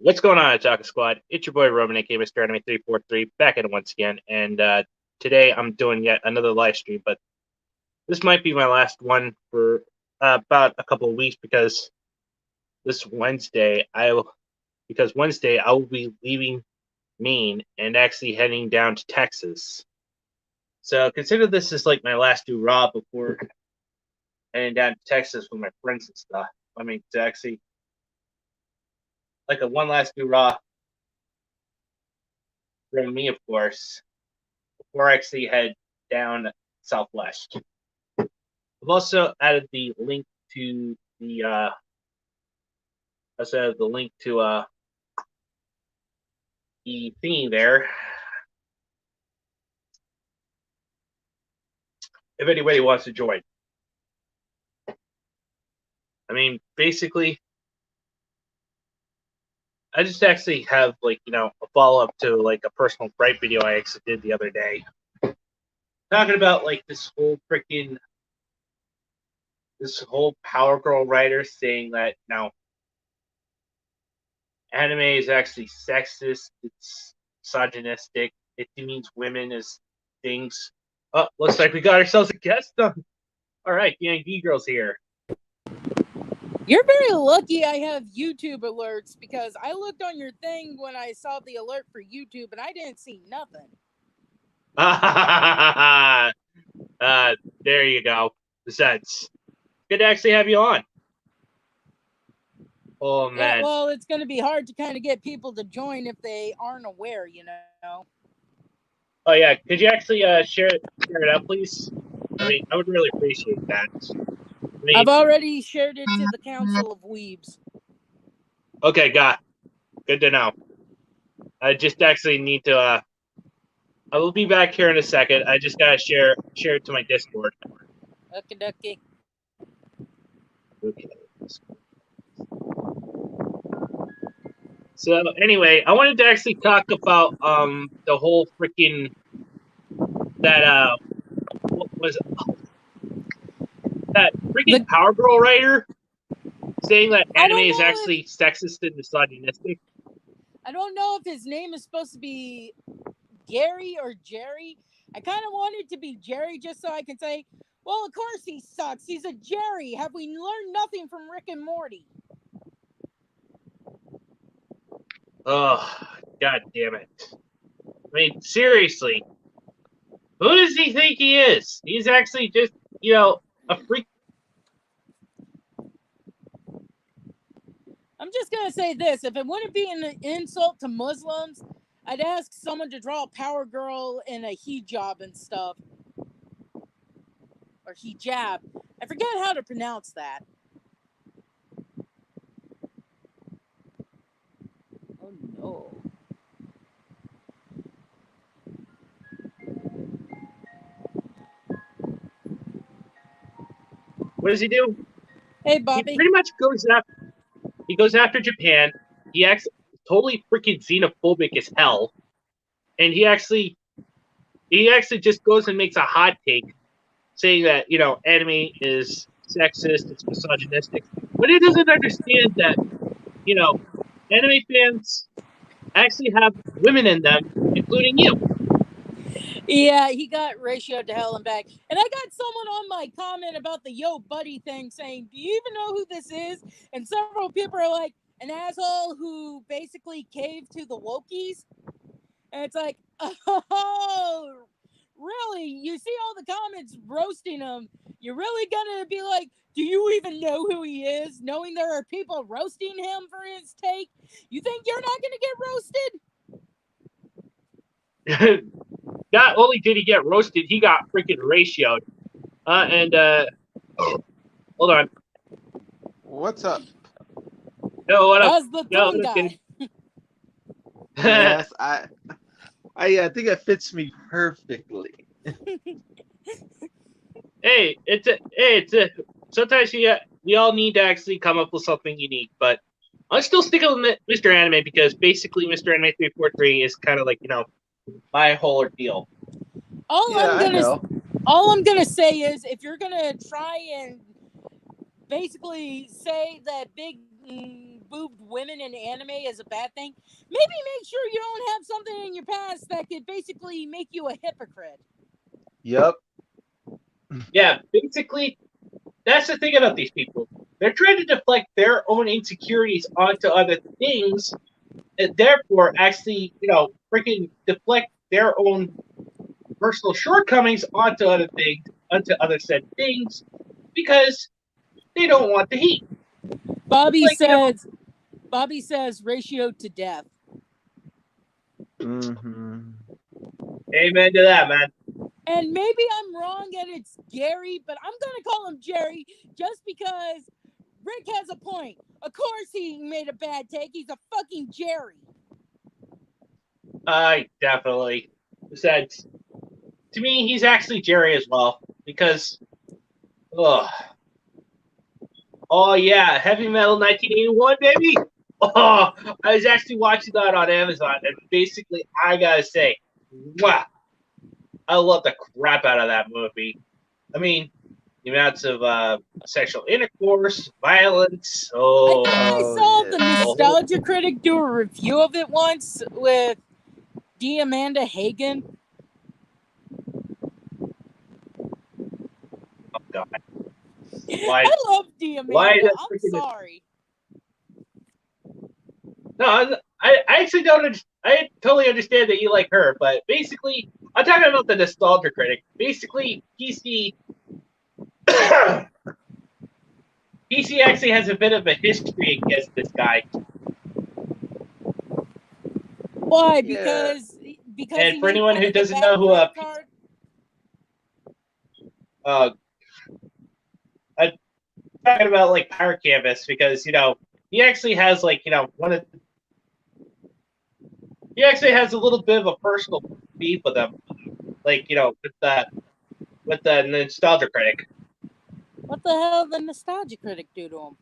What's going on, Attack Squad? It's your boy Roman, aka Mr. Anime 343, back at it once again. And today I'm doing yet another live stream, but this might be my last one for about a couple of weeks because this Wednesday Wednesday I will be leaving Maine and actually heading down to Texas. So consider this as like my last hurrah before heading down to Texas with my friends and stuff. I mean, to actually like a one last hurrah from me, of course, before I actually head down southwest. I've also added the link to the the thingy there. If anybody wants to join. I mean, basically, I just actually have like, a follow up to like a personal gripe video I actually did the other day. Talking about like this whole Power Girl writer saying that anime is actually sexist, it's misogynistic, it demeans women as things. Oh, looks like we got ourselves a guest on. All right, Yankee Girl's here. You're very lucky I have YouTube alerts because I looked on your thing when I saw the alert for YouTube and I didn't see nothing. There you go. The sense. Good to actually have you on. Oh, man. Yeah, well, it's going to be hard to kind of get people to join if they aren't aware, you know. Oh, yeah. Could you actually share it out, please? I mean, I would really appreciate that. I've already shared it to the Council of Weebs. Okay, good to know. I just actually need to. I will be back here in a second. I just gotta share it to my Discord. Okay. Okay. So anyway, I wanted to actually talk about the whole freaking that what was it? That freaking Power Girl writer saying that anime is actually sexist and misogynistic. I don't know if his name is supposed to be Gary or Jerry. I kind of want it to be Jerry just so I can say, well, of course he sucks. He's a Jerry. Have we learned nothing from Rick and Morty? Oh, god damn it. I mean, seriously. Who does he think he is? He's actually just, a freak. I'm just going to say this. If it wouldn't be an insult to Muslims, I'd ask someone to draw a Power Girl in a hijab and stuff. Or hijab. I forget how to pronounce that. Oh, no. What does he do? Hey, Bobby. He pretty much goes after Japan. He acts totally freaking xenophobic as hell. And he actually just goes and makes a hot take saying that, anime is sexist, it's misogynistic. But he doesn't understand that, anime fans actually have women in them, including you. Yeah, he got ratioed to hell and back. And I got someone on my comment about the yo buddy thing saying, do you even know who this is? And several people are like, an asshole who basically caved to the wokies. And it's like, oh, really? You see all the comments roasting him. You're really gonna be like, do you even know who he is? Knowing there are people roasting him for his take? You think you're not gonna get roasted? Not only did he get roasted, he got freaking ratioed. Hold on. What's up? Yo, what up? That's the thing guy. Yes, I think it fits me perfectly. Sometimes we all need to actually come up with something unique, but I'm still sticking with Mr. Anime because basically Mr. Anime 343 is kind of like, my whole ordeal. All I'm gonna say is if you're gonna try and basically say that big boobed women in anime is a bad thing, maybe make sure you don't have something in your past that could basically make you a hypocrite. Yep. Yeah, basically, that's the thing about these people. They're trying to deflect their own insecurities onto other things, and therefore actually, freaking deflect their own personal shortcomings onto other things, onto other said things, because they don't want the heat. Bobby Like, says ratio to death. Mm-hmm. Amen to that, man. And maybe I'm wrong and it's Gary, but I'm going to call him Jerry just because Rick has a point. Of course he made a bad take. He's a fucking Jerry. I definitely said, to me, he's actually Jerry as well, because, oh yeah, Heavy Metal 1981, baby! Oh, I was actually watching that on Amazon, and basically, I gotta say, wow, I love the crap out of that movie. I mean, the amounts of sexual intercourse, violence. I think I saw the Nostalgia whole... Critic do a review of it once with D. Amanda Hagen. Oh, God. I love D. Amanda. I'm sorry. No, I actually don't. I totally understand that you like her, but basically, I'm talking about the Nostalgia Critic. Basically, PC actually has a bit of a history against this guy. Why? Because and for anyone who doesn't know who I'm talking about like Pirate Canvas, because he actually has he actually has a little bit of a personal beef with him, with the Nostalgia Critic. What the hell did the Nostalgia Critic do to him?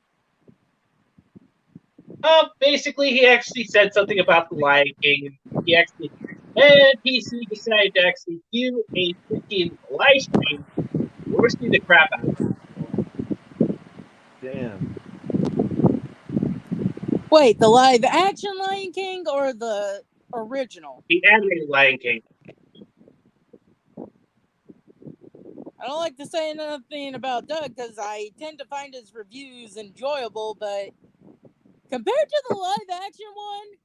Basically, he actually said something about the Lion King. And PC decided to actually do a freaking live stream roasting the crap out of him. Damn. Wait, the live action Lion King or the original? The animated Lion King. I don't like to say anything about Doug because I tend to find his reviews enjoyable, but compared to the live action one,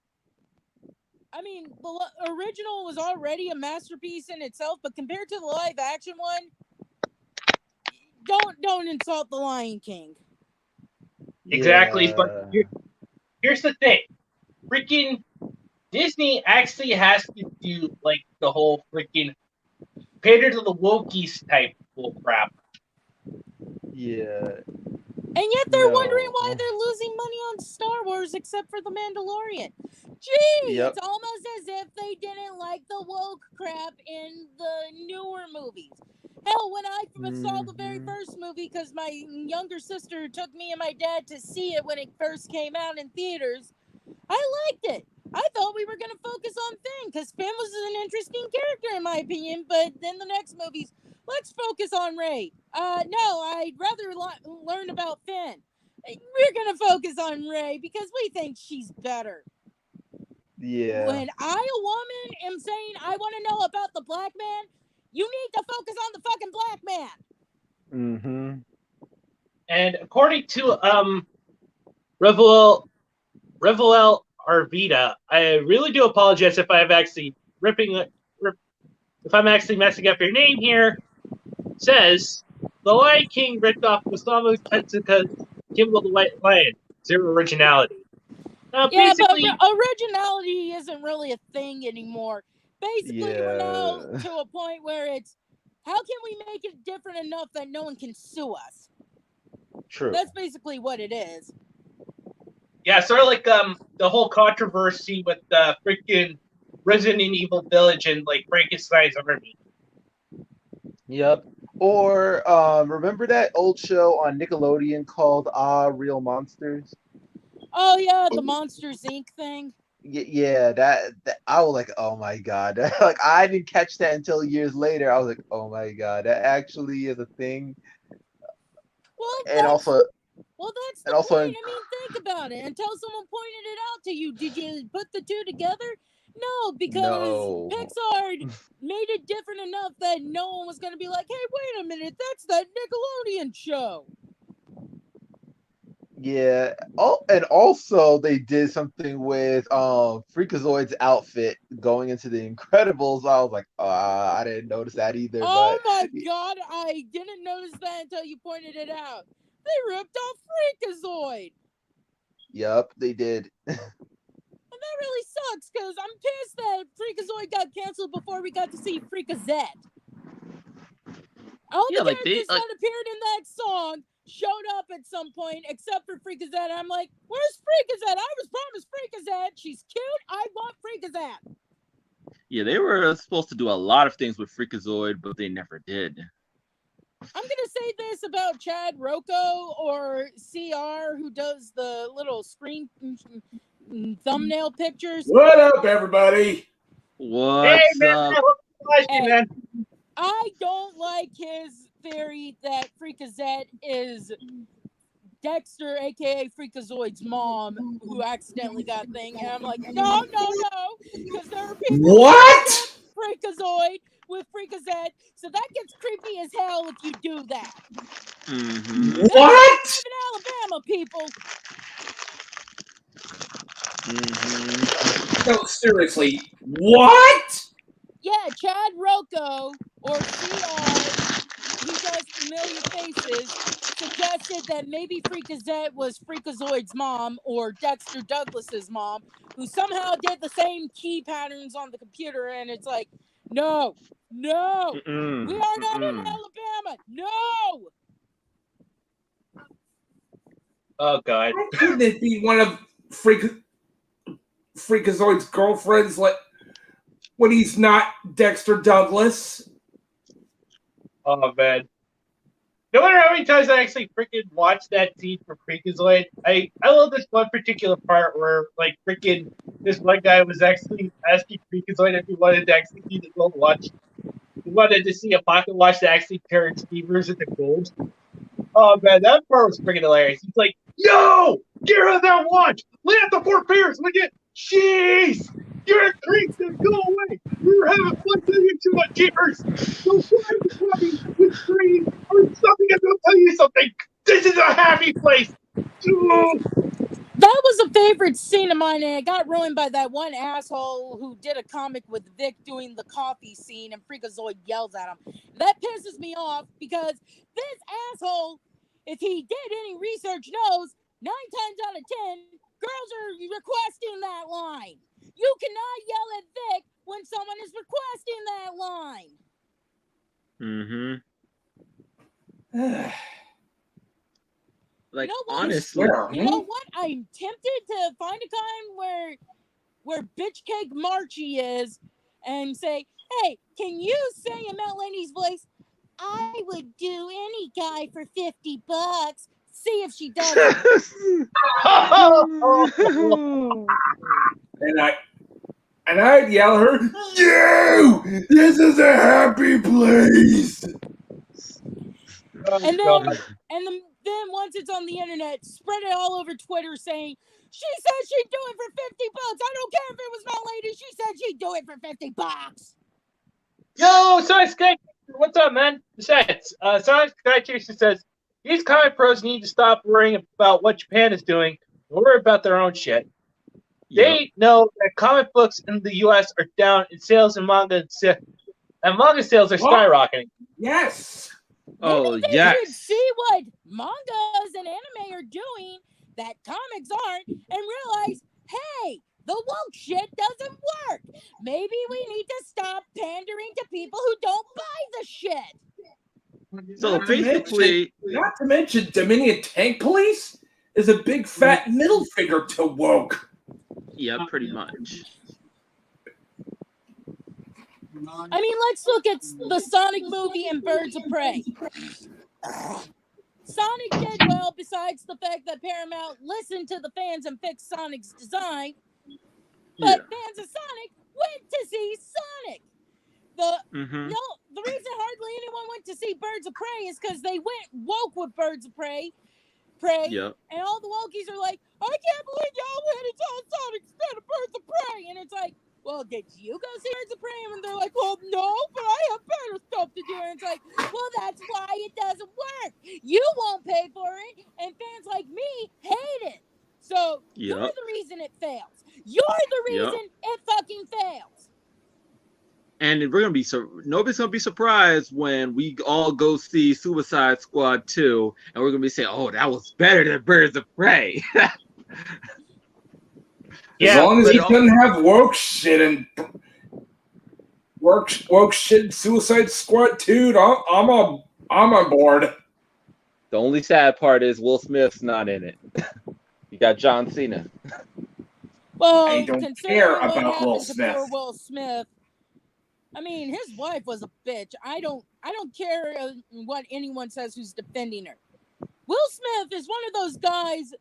I mean, the original was already a masterpiece in itself, but compared to the live action one, don't insult the Lion King. Exactly, but here's the thing. Freaking Disney actually has to do like the whole freaking pander to the wokies type bull crap. Yeah. And yet they're wondering why they're losing money on Star Wars except for The Mandalorian. Gee, It's almost as if they didn't like the woke crap in the newer movies. Hell, when I saw the very first movie, because my younger sister took me and my dad to see it when it first came out in theaters, I liked it. I thought we were going to focus on Finn, because Finn was an interesting character in my opinion, but then the next movies, let's focus on Rey. No, I'd rather learn about Finn. We're going to focus on Rey because we think she's better. Yeah. When I, a woman, am saying I want to know about the black man, you need to focus on the fucking black man. Mm-hmm. And according to Revel Arvita, I really do apologize if I'm actually if I'm actually messing up your name here. Says the Lion King ripped off Osamu Tezuka's Kimball the White Lion. Zero originality. Yeah, but originality isn't really a thing anymore. Basically, we're now to a point where it's, how can we make it different enough that no one can sue us? True. That's basically what it is. Yeah, sort of like the whole controversy with the freaking Resident Evil Village and like Frankenstein's Army. Yep. Or remember that old show on Nickelodeon called Real Monsters? Oh yeah, the Monsters Inc. thing. Yeah, that I was like, oh my god, like I didn't catch that until years later. I was like, oh my god, that actually is a thing. Well, and also, Well, that's the And also, point. I mean, think about it. Until someone pointed it out to you, did you put the two together? No, because no. Pixar made it different enough that no one was going to be like, hey, wait a minute, that's that Nickelodeon show. Yeah. Oh, and also they did something with Freakazoid's outfit going into the Incredibles. I was like, I didn't notice that either. Oh But my god, I didn't notice that until you pointed it out. They ripped off Freakazoid. yep, they did. And that really sucks because I'm pissed that Freakazoid got canceled before we got to see Freakazette. All the characters that appeared in that song showed up at some point, except for Freakazette. I'm like, where's Freakazette? I was promised Freakazette. She's cute. I want Freakazette. Yeah, they were supposed to do a lot of things with Freakazoid, but they never did. I'm gonna say this about Chad Rocco or CR, who does the little screen thumbnail pictures. What up, everybody? What's up? Hey, man. I don't like his theory that Freakazette is Dexter, aka Freakazoid's mom, who accidentally got thing. And I'm like, no, because there are people What? Freakazoid with Freakazette, so that gets creepy as hell if you do that. Mm-hmm. What? In Alabama, people. Mm-hmm. No, seriously, what? Yeah, Chad Rocco or CR, who does Familiar Faces, suggested that maybe Freakazette was Freakazoid's mom or Dexter Douglas's mom, who somehow did the same key patterns on the computer, and it's like, no, we are not in Alabama, no! Oh god. Why couldn't it be one of Freakazoid's girlfriends, like when he's not Dexter Douglas? Oh man. No matter how many times I actually freaking watched that scene for Freakazoid, I love this one particular part where like freaking this one guy was actually asking Freakazoid if he wanted to actually see the gold watch. He wanted to see a pocket watch that actually carried steamers into gold. Oh man, that part was freaking hilarious. He's like, "Yo, get rid of that watch! Lay out the 4 pairs! Look at, jeez, you're a creep! Then go away! We were having fun telling you too much jeepers! Go find with screen or something. I'm gonna tell you something. This is a happy place." That was a favorite scene of mine, and it got ruined by that one asshole who did a comic with Vic doing the coffee scene, and Freakazoid yells at him. That pisses me off because this asshole, if he did any research, knows 9 times out of 10, girls are requesting that line. You cannot yell at Vic when someone is requesting that line. Mm-hmm. Like, you know what? honestly, you know what? I'm tempted to find a time where Bitch Cake Marchie is and say, hey, can you say in Mount Laney's voice, I would do any guy for $50. See if she does it. And I'd yell at her, "You! This is a happy place!" And then once it's on the internet, spread it all over Twitter saying, she said she'd do it for $50. I don't care if it was Mount Lady. She said she'd do it for $50. Yo, Sonic Sky, what's up, man? Besides, Sonic Sky Chaser says these comic pros need to stop worrying about what Japan is doing and worry about their own shit. They know that comic books in the U.S. are down in sales and manga sales are skyrocketing. Yes. Maybe they should see what mangas and anime are doing that comics aren't and realize, hey, the woke shit doesn't work. Maybe we need to stop pandering to people who don't buy the shit. So basically, not to mention Dominion Tank Police is a big fat middle finger to woke. Yeah, pretty much. I mean, let's look at the Sonic movie and Birds of Prey. Sonic did well besides the fact that Paramount listened to the fans and fixed Sonic's design. But fans of Sonic went to see Sonic. The reason hardly anyone went to see Birds of Prey is because they went woke with Birds of Prey. prey. Yep. And all the Wokies are like, I can't believe y'all went into Sonic instead of Birds of Prey. And it's like, well, did you go see Birds of Prey? And they're like, well, no, but I have better stuff to do. And it's like, well, that's why it doesn't work. You won't pay for it, and fans like me hate it. So you're Yep. the reason it fails. You're the Yep. reason it fucking fails. And we're gonna be nobody's gonna be surprised when we all go see Suicide Squad 2, and we're gonna be saying, "Oh, that was better than Birds of Prey." As long as but he doesn't have woke shit and woke shit in Suicide Squad 2, I'm on board. The only sad part is Will Smith's not in it. You got John Cena. Well, I don't considering care what about happened Will to Smith. poor Will Smith, I mean, his wife was a bitch. I don't care what anyone says who's defending her. Will Smith is one of those guys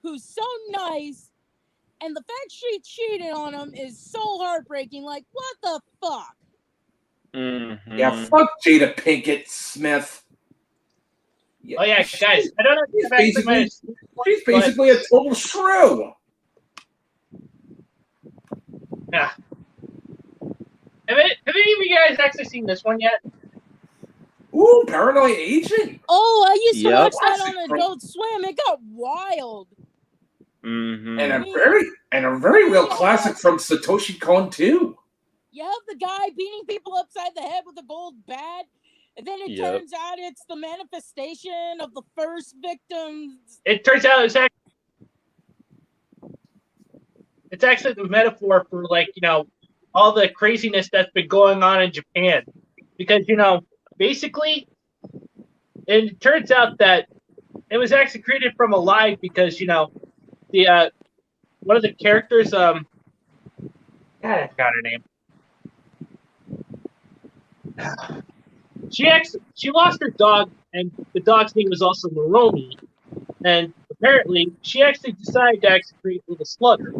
who's so nice, and the fact she cheated on him is so heartbreaking. Like, what the fuck? Mm-hmm. Yeah, fuck Jada Pinkett Smith. Yeah, Oh yeah, guys, I don't know if she's basically a total shrew. Yeah. Have any of you guys actually seen this one yet? Ooh, Paranoid Agent. Oh, I used to Yep. watch that on Adult Swim. It got wild. Mm-hmm. And a very real classic from Satoshi Kon too. You have the guy beating people upside the head with a gold bat, and then it turns out it's the manifestation of the first victims. It turns out it's actually the metaphor for, like, you know, all the craziness that's been going on in Japan. Because, you know, basically, it turns out that it was actually created from a lie because, you know, the one of the characters, God, I forgot her name. She lost her dog, and the dog's name was also Moromi. And apparently, she actually decided to actually create a little slugger.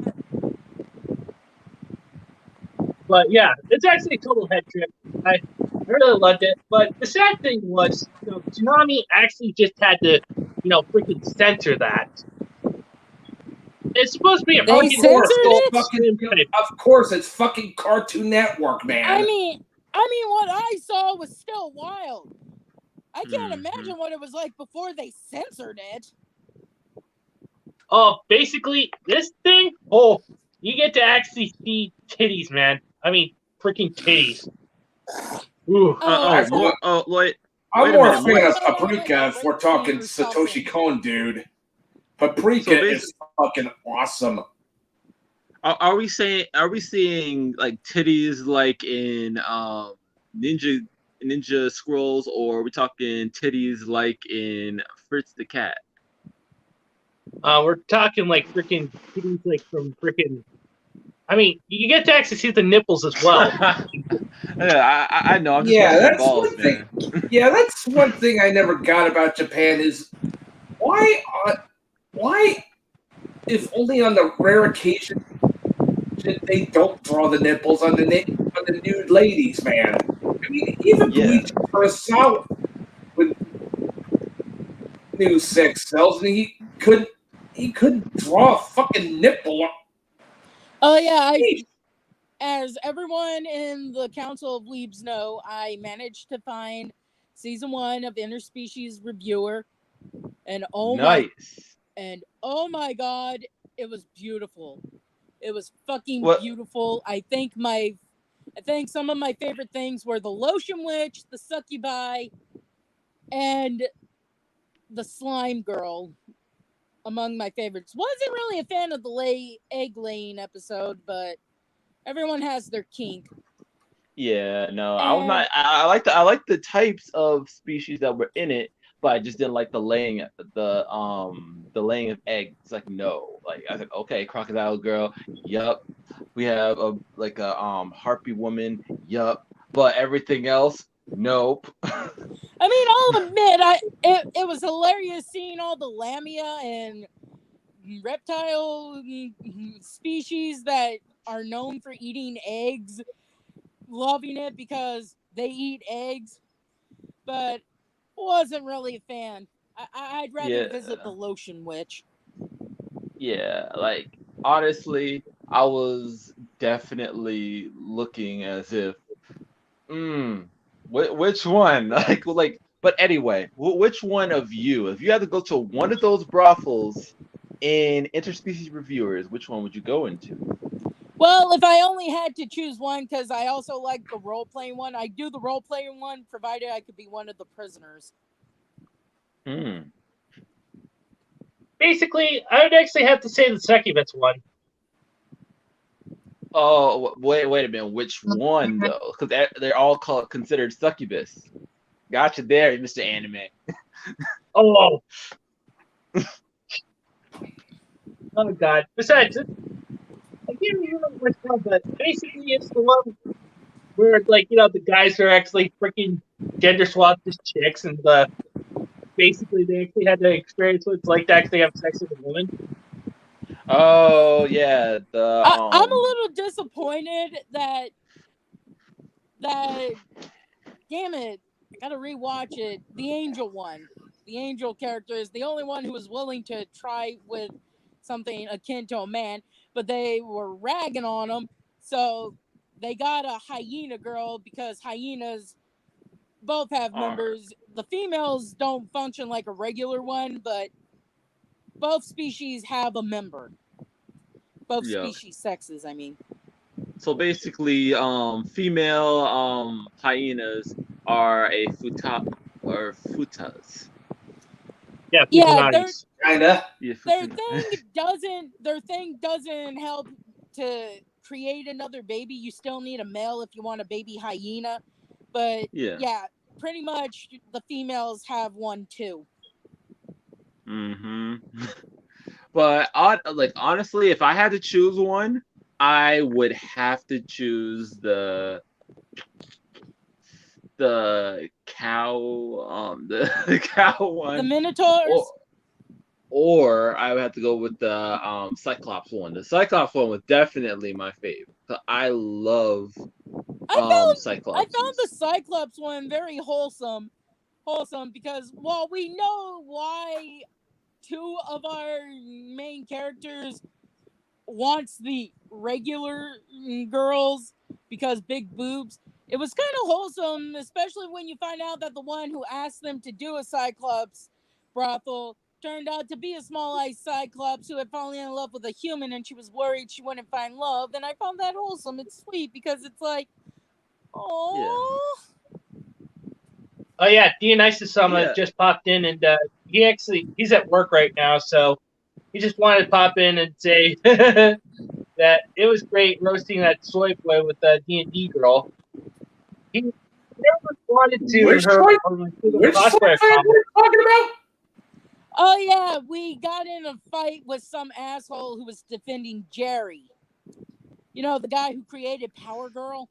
But yeah, it's actually a total head trip. I really loved it. But the sad thing was, you know, Tsunami actually just had to, you know, freaking censor that. It's supposed to be a They censored it? Of course, it's fucking Cartoon Network, man. I mean, what I saw was still wild. I can't imagine what it was like before they censored it. Oh, basically, this thing, you get to actually see titties, man. I mean, freaking titties. Ooh. Lloyd. I'm more a fan of Paprika if we're talking Satoshi Kon, dude. Paprika is fucking awesome. Are we seeing like titties like in Ninja Scrolls, or are we talking titties like in Fritz the Cat? We're talking like freaking titties, like from freaking. I mean, you get to actually see the nipples as well. I know. I'm just that's balls, one thing. That's one thing I never got about Japan is why, if only on the rare occasion they don't draw the nipples on the nude ladies, man. I mean, even Bleach Kurosawa with new sex cells, and he couldn't draw a fucking nipple. Oh yeah, as everyone in the Council of Weebs know, I managed to find season 1 of Interspecies Reviewer, and oh my god, it was beautiful. It was fucking beautiful. I think some of my favorite things were the Lotion Witch, the Succubi, and the Slime Girl. Among my favorites. Wasn't really a fan of the egg laying episode, but everyone has their kink. Yeah, no, I was not. I like the types of species that were in it, but I just didn't like the laying of eggs. It's like, no, like I said, okay, crocodile girl, yup. We have a harpy woman, yup. But everything else, nope. I mean, I'll admit, it was hilarious seeing all the lamia and reptile species that are known for eating eggs, loving it because they eat eggs, but wasn't really a fan. I'd rather visit the lotion witch. Yeah, like honestly, I was definitely looking as if, which one? But anyway, which one of you? If you had to go to one of those brothels in interspecies reviewers, which one would you go into? Well, if I only had to choose one, because I also like the role-playing one, I'd do the role-playing one, provided I could be one of the prisoners. Basically, I would actually have to say the succubus one. Oh, wait a minute. Which one though? Because they're all considered succubus. Gotcha there, Mr. Anime. Oh. Oh God. Besides, I can't remember which one, but basically it's the one where like the guys are actually freaking gender swapped as chicks, and basically they actually had to experience what it's like to actually have sex with a woman. Oh yeah, I'm a little disappointed that damn it, I gotta rewatch it. The angel one, the angel character is the only one who was willing to try with something akin to a man, but they were ragging on him, so they got a hyena girl because hyenas both have members. The females don't function like a regular one, but both species have a member. Both species sexes, I mean. So basically, female hyenas are a futas. Yeah, kinda. Yeah, their thing doesn't help to create another baby. You still need a male if you want a baby hyena. But yeah, pretty much the females have one too. But honestly, if I had to choose one, I would have to choose the cow, the cow one. The minotaurs. Or I would have to go with the Cyclops one. The Cyclops one was definitely my favorite. I love Cyclops. I found the Cyclops one very wholesome because while we know why two of our main characters wants the regular girls because big boobs, it was kind of wholesome, especially when you find out that the one who asked them to do a Cyclops brothel turned out to be a small-eyed Cyclops who had fallen in love with a human, and she was worried she wouldn't find love. And I found that wholesome. It's sweet because it's like, oh. Oh yeah, Dionysus-sama just popped in, and he's at work right now, so he just wanted to pop in and say that it was great roasting that soy boy with the D&D girl. He never wanted to. Which soy fan are we talking about? Oh yeah, we got in a fight with some asshole who was defending Jerry. You know, the guy who created Power Girl.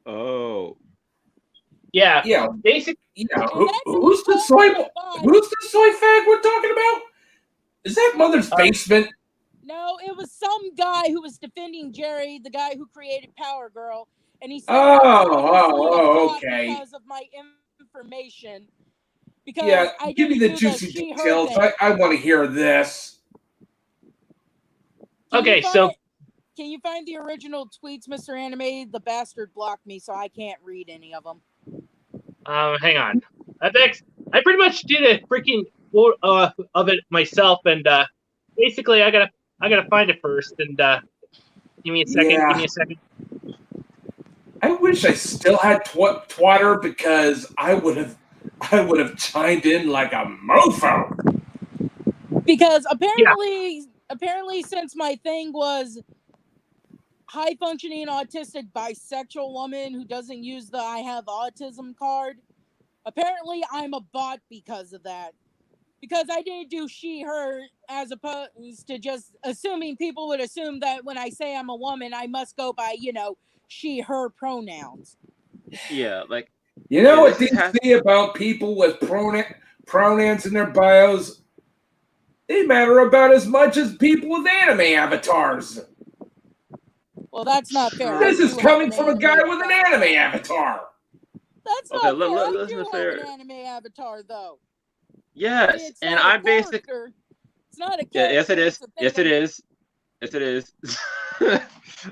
Oh. Yeah. Basically. Yeah. Who's the soy fag we're talking about? Is that Mother's Basement? No, it was some guy who was defending Jerry, the guy who created Power Girl, and he said, okay. Because of my information. Because I give me the juicy details. I want to hear this. Okay, so can you find the original tweets, Mr. Anime? The bastard blocked me, so I can't read any of them. Hang on. I pretty much did a freaking of it myself, and basically I gotta find it first. And give me a second. Yeah. Give me a second. I wish I still had Twitter because I would have chimed in like a mofo. Because apparently, since my thing was high functioning autistic bisexual woman who doesn't use the I have autism card, apparently I'm a bot because of that. Because I didn't do she, her, as opposed to just assuming people would assume that when I say I'm a woman, I must go by, she, her pronouns. Yeah, like... You know what they say about people with pronouns in their bios? They matter about as much as people with anime avatars. Well, that's not fair. This is coming from a guy with an anime avatar. That's not fair. I do have an anime avatar, though. Yes, It's and not I a basically character. It's not a yeah, character. yes it is. It's a thing Yes it is. Yes it is.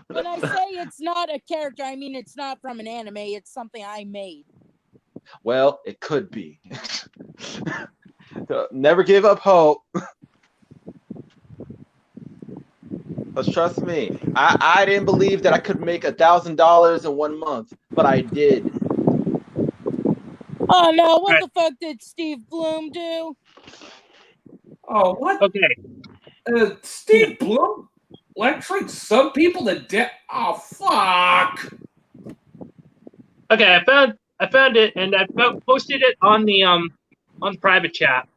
When I say it's not a character, I mean it's not from an anime. It's something I made. Well, it could be. Never give up hope. But trust me, I didn't believe that I could make $1,000 in 1 month, but I did. Oh no! What Right. the fuck did Steve Bloom do? Oh, what? Okay. Steve Bloom lecturing some people to death. Oh, fuck. Okay, I found it and I posted it on the private chat.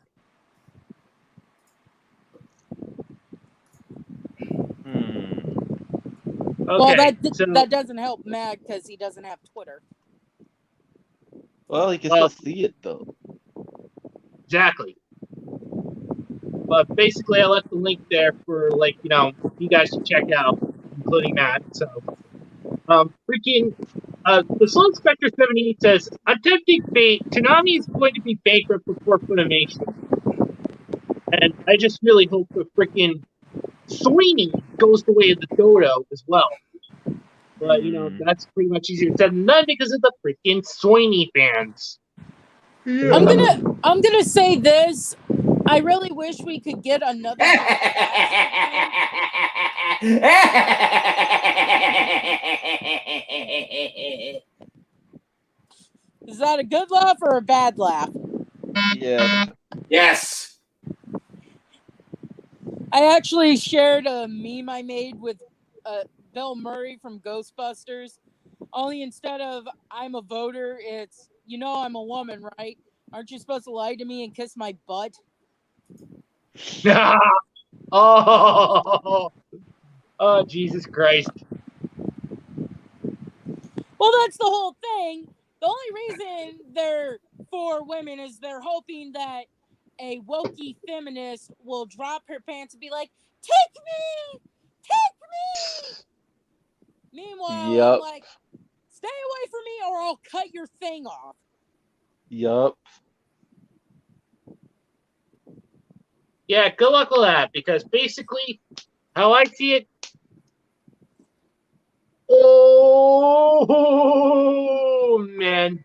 Okay, Well, so that doesn't help Matt because he doesn't have Twitter. Well, you can Well- still see it though. exactly. But basically, I left the link there for you guys to check out, including Matt. So, the Soul Spectre 78 says, "I'm tempting fate. Toonami is going to be bankrupt before Funimation, and I just really hope the freaking Sweeney goes the way of the dodo as well." But that's pretty much easier said than done because of the freaking Sweeney fans. Yeah. I'm gonna say this. I really wish we could get another. Is that a good laugh or a bad laugh? Yeah. Yes. I actually shared a meme I made with Bill Murray from Ghostbusters. Only instead of "I'm a voter," it's "I'm a woman, right? Aren't you supposed to lie to me and kiss my butt?" Oh, Jesus Christ. Well, that's the whole thing. The only reason they're for women is they're hoping that a wokey feminist will drop her pants and be like, "Take me! Take me!" Meanwhile, Yep. I'm like, "Stay away from me or I'll cut your thing off." Yup. Yeah, good luck with that, because basically, how I see it, oh man,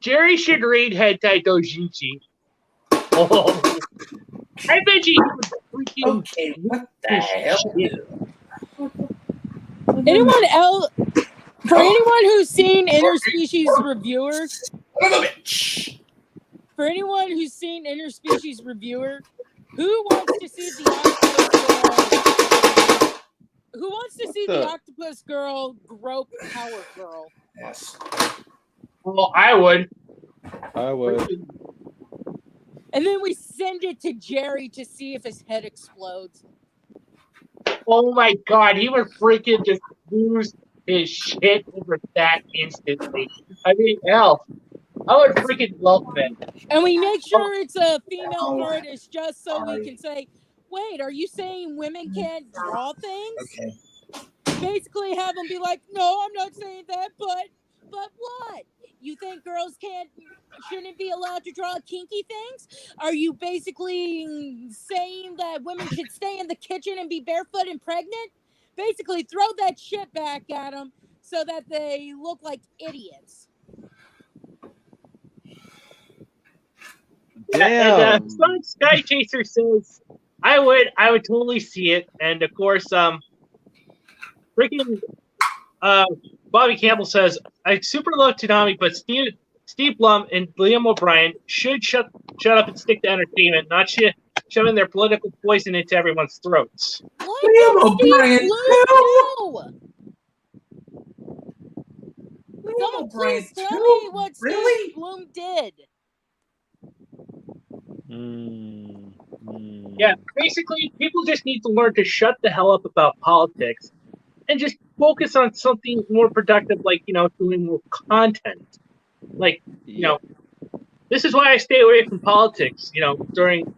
Jerry should read Hentai Dojinshi. Oh, I bet you he would freaking Okay, what the hell? shit. Anyone else? For anyone who's seen Interspecies Reviewer, for anyone who's seen Interspecies Reviewer, who wants to see the octopus girl? Who wants to see the octopus girl grope Power Girl? Yes. Well, I would. I would. And then we send it to Jerry to see if his head explodes. Oh my god, he would freaking just lose his shit over that instantly. I mean, hell, I would freaking love it. And we make sure it's a female artist just so we can say, "Wait, are you saying women can't draw things?" Okay. Basically have them be like, "No, I'm not saying that, but what? You think girls shouldn't be allowed to draw kinky things? Are you basically saying that women should stay in the kitchen and be barefoot and pregnant?" Basically throw that shit back at them so that they look like idiots. Yeah, Damn. and Sonic Sky Chaser says, I would totally see it. And of course, freaking Bobby Campbell says, I super love Toonami, but Steve Blum and Liam O'Brien should shut up and stick to entertainment, not shoving their political poison into everyone's throats. What did Steve Blum do? Someone please tell me what Steve Blum did. Yeah, basically, people just need to learn to shut the hell up about politics and just focus on something more productive, like, doing more content. Like, this is why I stay away from politics, during,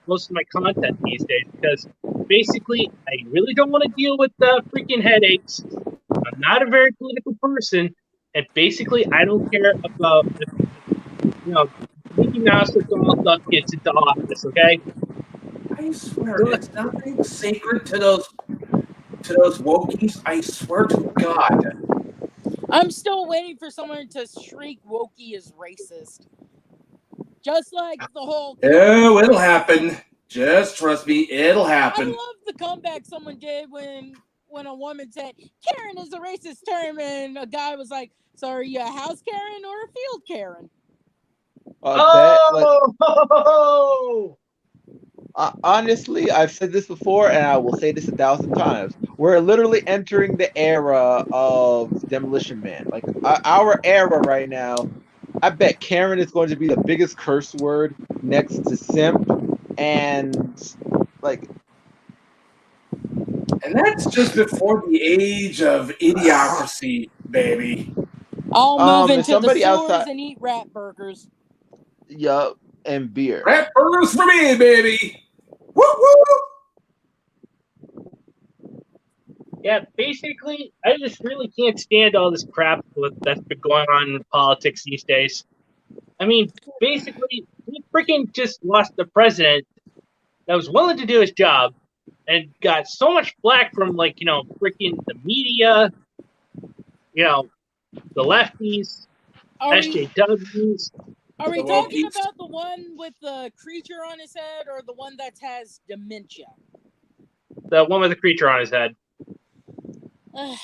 most of my content these days, because basically, I really don't want to deal with freaking headaches. I'm not a very political person, and basically, I don't care about, Mickey Mouse or Donald Duck gets into office, okay? I swear, it's nothing sacred to those wokies. I swear to God. I'm still waiting for someone to shriek "Wokey is racist," just like the whole. Oh, it'll happen. Just trust me, it'll I happen. love the comeback someone did when a woman said Karen is a racist term, and a guy was like, "So are you a house Karen or a field Karen?" Honestly, I've said this before, and I will say this 1,000 times. We're literally entering the era of Demolition Man. Like our era right now. I bet Karen is going to be the biggest curse word next to simp, and like. And that's just before the age of idiocracy, baby. I'll move into the somebody sewers outside. and eat rat burgers. Yup, and beer. Rat burgers for me, baby. Woo woo. Yeah, basically, I just really can't stand all this crap that's been going on in politics these days. I mean, basically, we freaking just lost the president that was willing to do his job and got so much flack from, like, freaking the media, the lefties, SJWs. Are we The talking Wokies. about the one with the creature on his head or the one that has dementia? The one with the creature on his head. What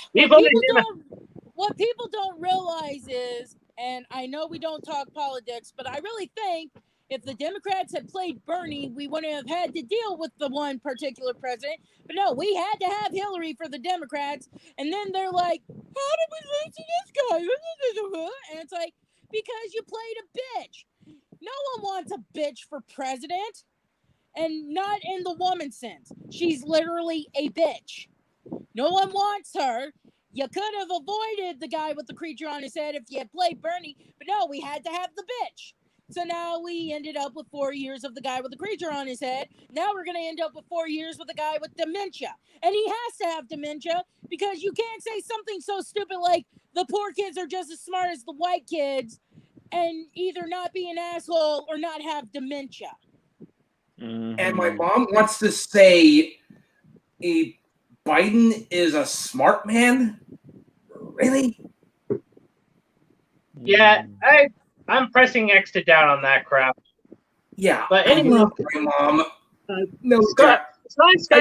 people don't realize is, and I know we don't talk politics, but I really think if the Democrats had played Bernie, we wouldn't have had to deal with the one particular president. But no, we had to have Hillary for the Democrats. And then they're like, how did we lose to this guy? And it's like, because you played a bitch. No one wants a bitch for president. And not in the woman sense. She's literally a bitch. No one wants her. You could have avoided the guy with the creature on his head if you had played Bernie, but no, we had to have the bitch. So now we ended up with 4 years of the guy with the creature on his head. Now we're going to end up with 4 years with the guy with dementia. And he has to have dementia because you can't say something so stupid like the poor kids are just as smart as the white kids and either not be an asshole or not have dementia. And my mom wants to say Biden is a smart man? Really? Yeah, I'm pressing X to down on that crap. Yeah, but anyway, I love my mom. No, Sky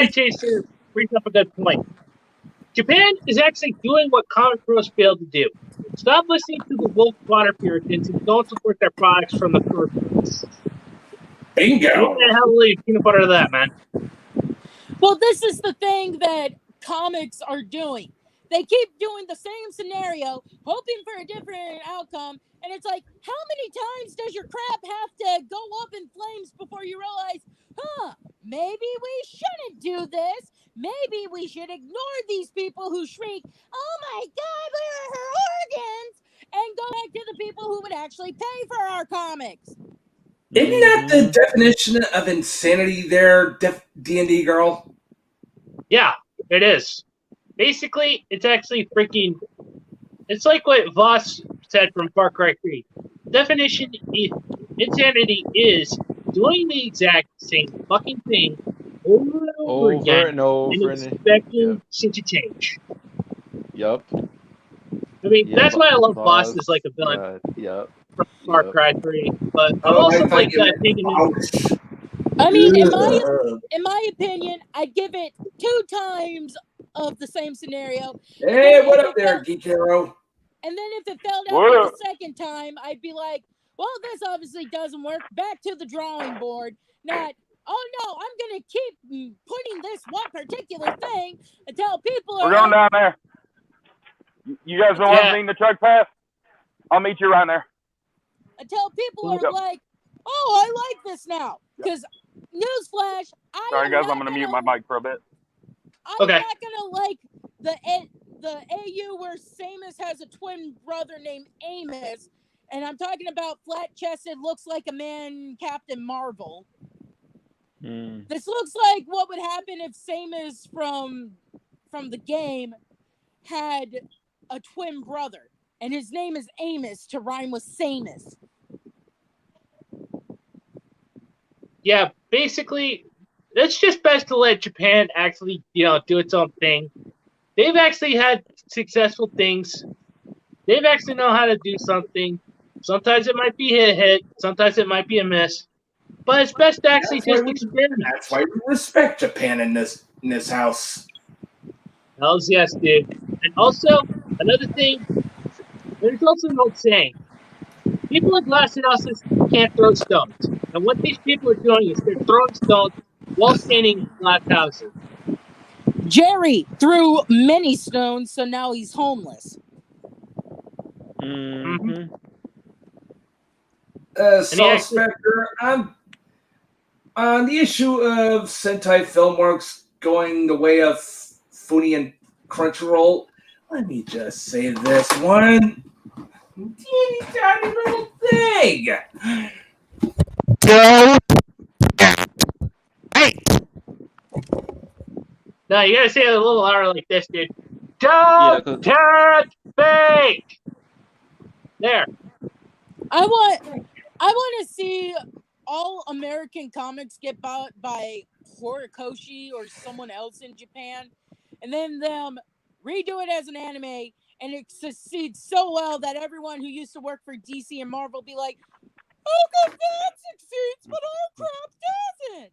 Chaser brings up a good point. Japan is actually doing what comic bros failed to do. Stop listening to the woke water Puritans and don't support their products from the first place. Bingo. What the hell is peanut butter to that, man? Well, this is the thing that comics are doing. They keep doing the same scenario, hoping for a different outcome, and it's like, how many times does your crap have to go up in flames before you realize, maybe we shouldn't do this. Maybe we should ignore these people who shriek, oh my God, where are her organs? And go back to the people who would actually pay for our comics. Isn't that the definition of insanity there, D&D girl? Yeah, it is. Basically, it's actually freaking... It's like what Voss said from Far Cry 3. Definition is... Insanity is doing the exact same fucking thing over and over again and expecting shit to change. Yup. I mean, that's why I love Voss as like a villain. From Far Cry 3. But I'm also like taking it. I mean, in my opinion, I'd give it 2 times of the same scenario. Hey, what up there, Geek Hero? And then if it failed out the second time, I'd be like, well, this obviously doesn't work. Back to the drawing board. Not, oh no, I'm going to keep putting this one particular thing until people are... We're going down there. You guys don't want to see the truck pass? I'll meet you right there. Until people are like, oh, I like this now. Because, newsflash, sorry guys, I'm going to mute my mic for a bit. I'm not going to like the AU where Samus has a twin brother named Amos. And I'm talking about flat-chested, looks like a man, Captain Marvel. This looks like what would happen if Samus from the game had a twin brother. And his name is Amos to rhyme with Samus. yeah, basically, it's just best to let Japan actually, do its own thing. They've actually had successful things. They've actually know how to do something. Sometimes it might be a hit. Sometimes it might be a miss. But it's best to actually just experiment. That's why we respect Japan in this house. Hells yes, dude. And also, another thing, there's also an old saying. People in glass houses can't throw stones. And what these people are doing is they're throwing stones while standing in glass houses. Jerry threw many stones, so now he's homeless. Mm-hmm. Saul Spectre, I'm on the issue of Sentai Filmworks going the way of Funny and Crunchyroll. Let me just say this one teeny tiny little thing. No, you gotta say it a little louder like this, dude. Don't touch fake. There. I want to see all American comics get bought by Horikoshi or someone else in Japan, and then them redo it as an anime, and it succeeds so well that everyone who used to work for DC and Marvel be like, "Oh, God, that succeeds, but our crap doesn't."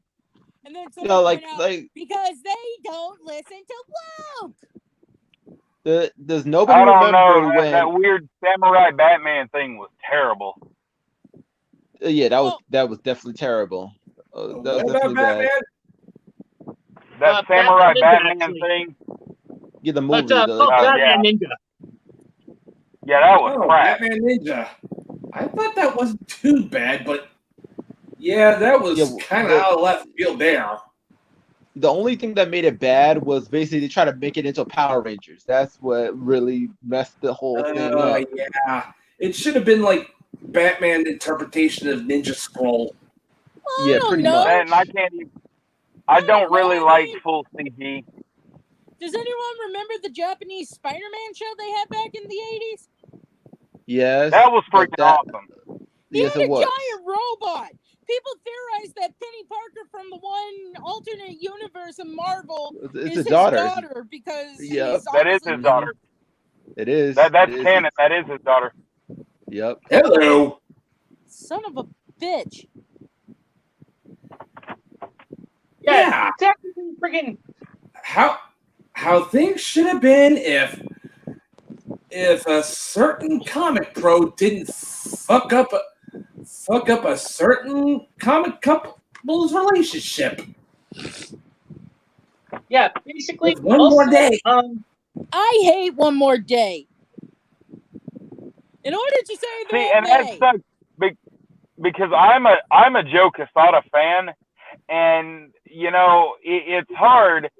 And then someone point out, because they don't listen to woke. Does nobody remember when that weird samurai Batman thing was terrible? Yeah, that was definitely terrible. That was definitely bad. That samurai Batman thing. Yeah, the movie. Batman Ninja. Yeah, that was crap. Batman Ninja. I thought that wasn't too bad, but yeah, that was kind of out of left field there. The only thing that made it bad was basically they tried to make it into Power Rangers. That's what really messed the whole thing up. Yeah, it should have been like Batman interpretation of Ninja Scroll. Well, yeah, pretty much. And I don't really like full CG. Does anyone remember the Japanese Spider-Man show they had back in the 80s? Yes. That was freaking awesome. He had a giant robot. People theorize that Penny Parker from the one alternate universe of Marvel is his daughter because that is his daughter. It is. That's canon. That is his daughter. Yep. Hello. Son of a bitch. Yeah. Exactly. Freaking. How things should have been if a certain comic pro didn't fuck up a certain comic couple's relationship. Yeah, basically. One more day. I hate One More Day. In order to save that sucks because I'm a Joe Quesada fan, and it's hard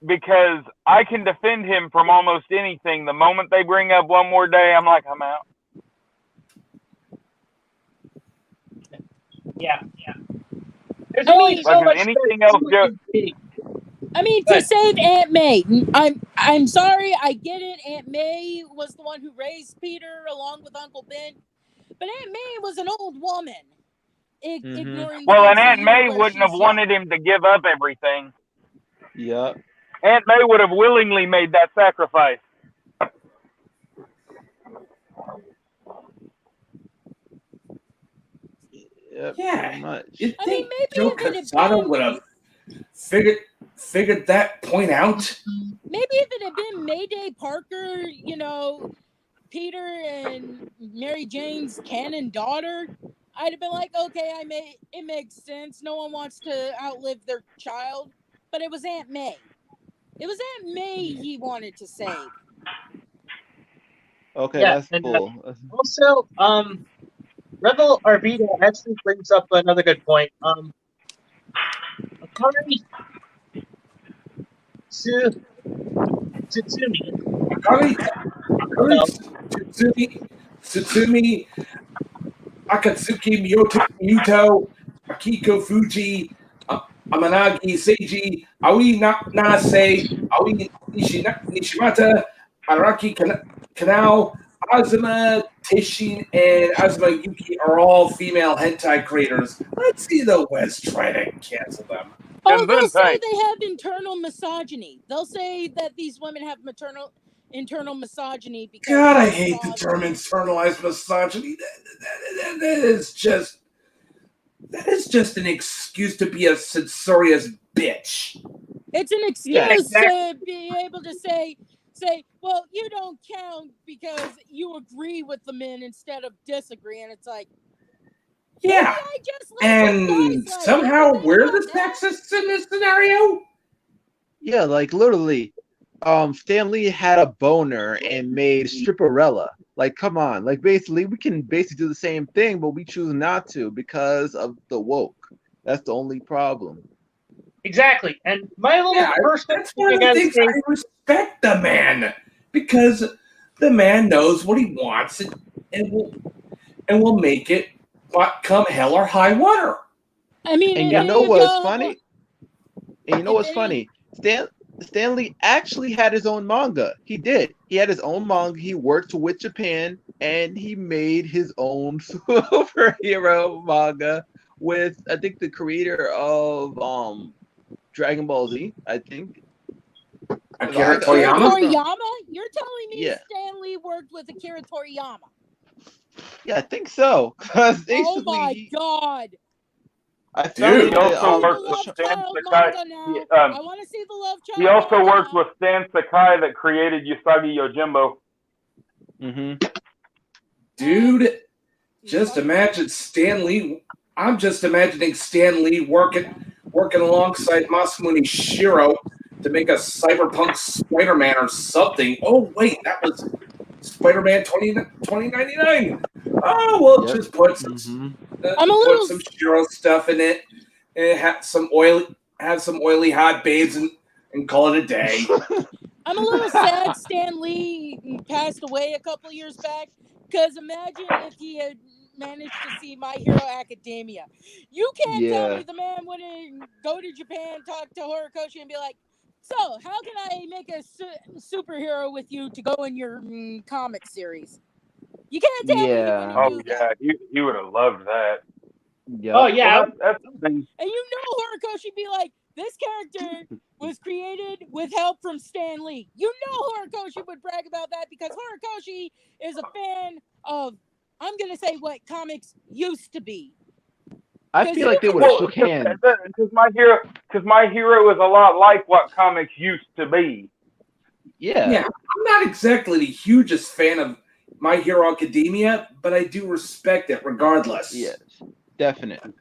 because I can defend him from almost anything. The moment they bring up One More Day, I'm like, I'm out. Yeah. There's only so much anything else. I mean, to save Aunt May, I'm sorry, I get it. Aunt May was the one who raised Peter along with Uncle Ben, but Aunt May was an old woman. Ignoring and Aunt May wouldn't have wanted him to give up everything. Yep. Aunt May would have willingly made that sacrifice. Yep, yeah. You think Joe Quesada would have figured that point out? Maybe if it had been Mayday Parker, Peter and Mary Jane's canon daughter, I'd have been like, okay, it makes sense. No one wants to outlive their child. But it was Aunt May. It was Aunt May he wanted to save. Okay, that's cool. Also, Rebel Arvita actually brings up another good point. Akari Tsutsumi, Akatsuki Muto, Akiko Fuji, Amanagi Seiji, Aoi Nase, Aoi Nishimata, Araki Kanao, Azuma Tishin and Azuma Yuki are all female hentai creators, I'd see the West try to cancel them. Oh, they'll say Gesundheit. they have internal misogyny. They'll say that these women have internal misogyny because God, I they hate the saw term them. internalized misogyny. That is just an excuse to be a censorious bitch. It's an excuse Yeah, exactly. to be able to say, well, you don't count because you agree with the men instead of disagree. And it's like, maybe Yeah. I just like And what guys like. somehow Have you we're thought the about that? sexists in this scenario? Yeah, like literally, Stan Lee had a boner and made Stripperella. Like, come on. Like, basically, we can basically do the same thing, but we choose not to because of the woke. That's the only problem. Exactly. And my little Yeah, personal that's thing one I of the gotta things say, I respect the man because the man knows what he wants and will make it, but come hell or high water. I mean, And if you any know of what's y'all, funny? And you know if what's any, funny? Stan Lee actually had his own manga. He did. He had his own manga. He worked with Japan, and he made his own superhero manga with, I think, the creator of Dragon Ball Z. I think. Akira I Akira Toriyama? could be wrong. Toriyama? You're telling me Yeah, Stan Lee worked with Akira Toriyama? yeah, I think so. Because Oh basically, my god! I found Dude. He it. I want to also see the worked with Love Stan Child Sakai. manga now. I want to see the Love He Child also manga worked now. with Stan Sakai that created Usagi Yojimbo. Dude, just imagine Stan Lee. I'm just imagining Stan Lee working alongside Masamune Shiro to make a cyberpunk Spider-Man or something. Oh, wait, that was Spider-Man 2099. Oh, we'll Yep. just put I'm a little. some Shiro stuff in it and have some oily hot babes and call it a day. I'm a little sad Stan Lee passed away a couple of years back because imagine if he had managed to see My Hero Academia. You can't tell Yeah. me the man wouldn't go to Japan, talk to Horikoshi, and be like, so, how can I make a superhero with you to go in your comic series? You can't tell me he Yeah. wouldn't Oh do yeah, that. he would have loved that. Yep. oh yeah, Well, that's something. And you know Horikoshi be like, this character was created with help from Stan Lee. You know Horikoshi would brag about that because Horikoshi is a fan of, I'm going to say what comics used to be. I feel like they would have shook hands. Because My Hero is a lot like what comics used to be. Yeah. I'm not exactly the hugest fan of My Hero Academia, but I do respect it regardless. Yes, definitely.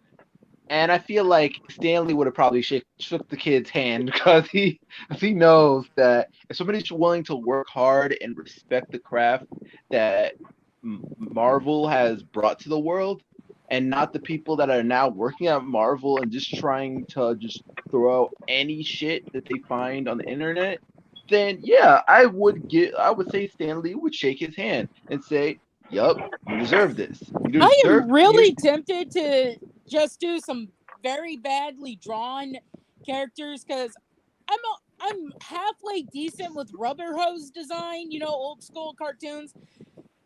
And I feel like Stanley would have probably shook the kid's hand because he knows that if somebody's willing to work hard and respect the craft that Marvel has brought to the world, and not the people that are now working at Marvel and just trying to just throw out any shit that they find on the internet, then yeah, I would say Stanley would shake his hand and say, "Yup, you deserve this. You I deserve." am really tempted to just do some very badly drawn characters because I'm halfway decent with rubber hose design, old school cartoons,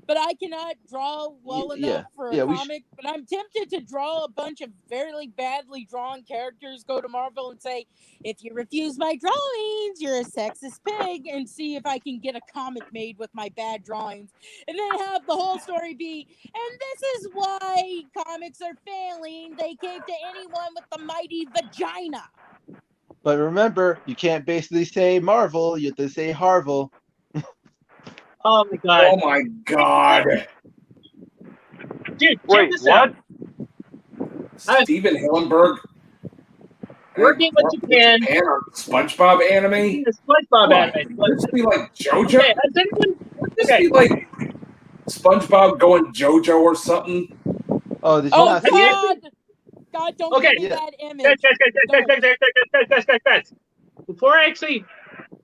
but I cannot draw well enough for a comic. But I'm tempted to draw a bunch of very badly drawn characters, go to Marvel and say, if you refuse my drawings, you're a sexist pig, and see if I can get a comic made with my bad drawings. And then have the whole story be, and this is why comics are failing. They cave to anyone with the mighty vagina. But remember, you can't basically say Marvel, you have to say Harvel. Oh my god. Oh my god. Dude, wait, this what? out. Steven Hillenberg Working with Japan on SpongeBob anime? SpongeBob anime. Would this be like JoJo? Okay, Would this be like SpongeBob going JoJo or something? Oh, did you not see it? God, don't give me that image. Guys. Before I actually...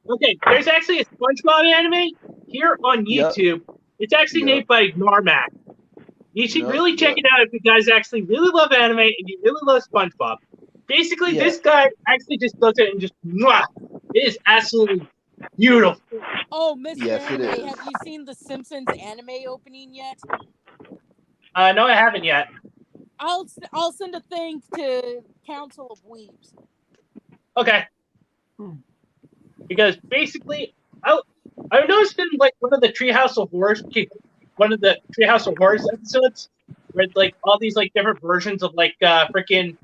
Okay, there's actually a SpongeBob anime here on YouTube. Yep. It's actually made by Marmac. You should really check it out if you guys actually really love anime and you really love SpongeBob. Basically, this guy actually just does it and just... Mwah, it is absolutely beautiful. Oh, Mr. Yes, it Anime, is. have you seen the Simpsons anime opening yet? No, I haven't yet. I'll send a thing to Council of Weebs. Okay. Because basically, I noticed in like one of the Treehouse of Horrors episodes, where like all these like different versions of like freaking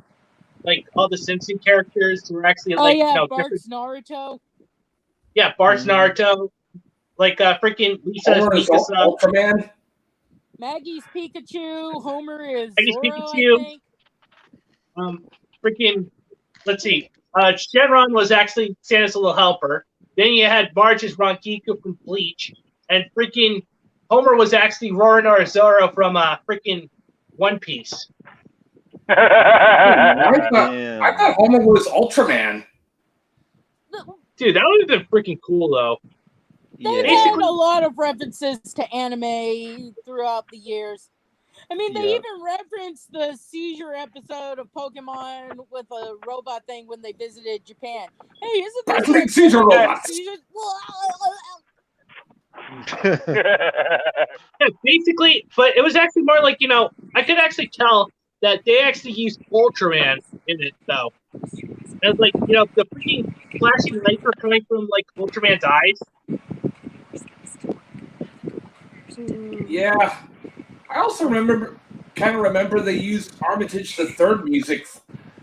like all the Simpson characters were actually Oh like yeah, different. Bart's Naruto. Yeah, Bart's Naruto, like freaking Lisa's Homer is Mikasa, Ultraman. Maggie's Pikachu. Homer is Maggie's Zoro, Pikachu. I think. Freaking, let's see. Shenron was actually Santa's little helper. Then you had Marge's Ronkiku from Bleach, and freaking Homer was actually Roronoa Zoro from freaking One Piece. I thought Homer was Ultraman. Dude, that would have been freaking cool though. They've had a lot of references to anime throughout the years. I mean, they even referenced the seizure episode of Pokemon with a robot thing when they visited Japan. Hey, isn't this like seizure robots? Yeah, basically, but it was actually more like, I could actually tell that they actually used Ultraman in it though. And like, the freaking flashing lights were coming from like Ultraman's eyes. Yeah. I also kind of remember they used Armitage the Third music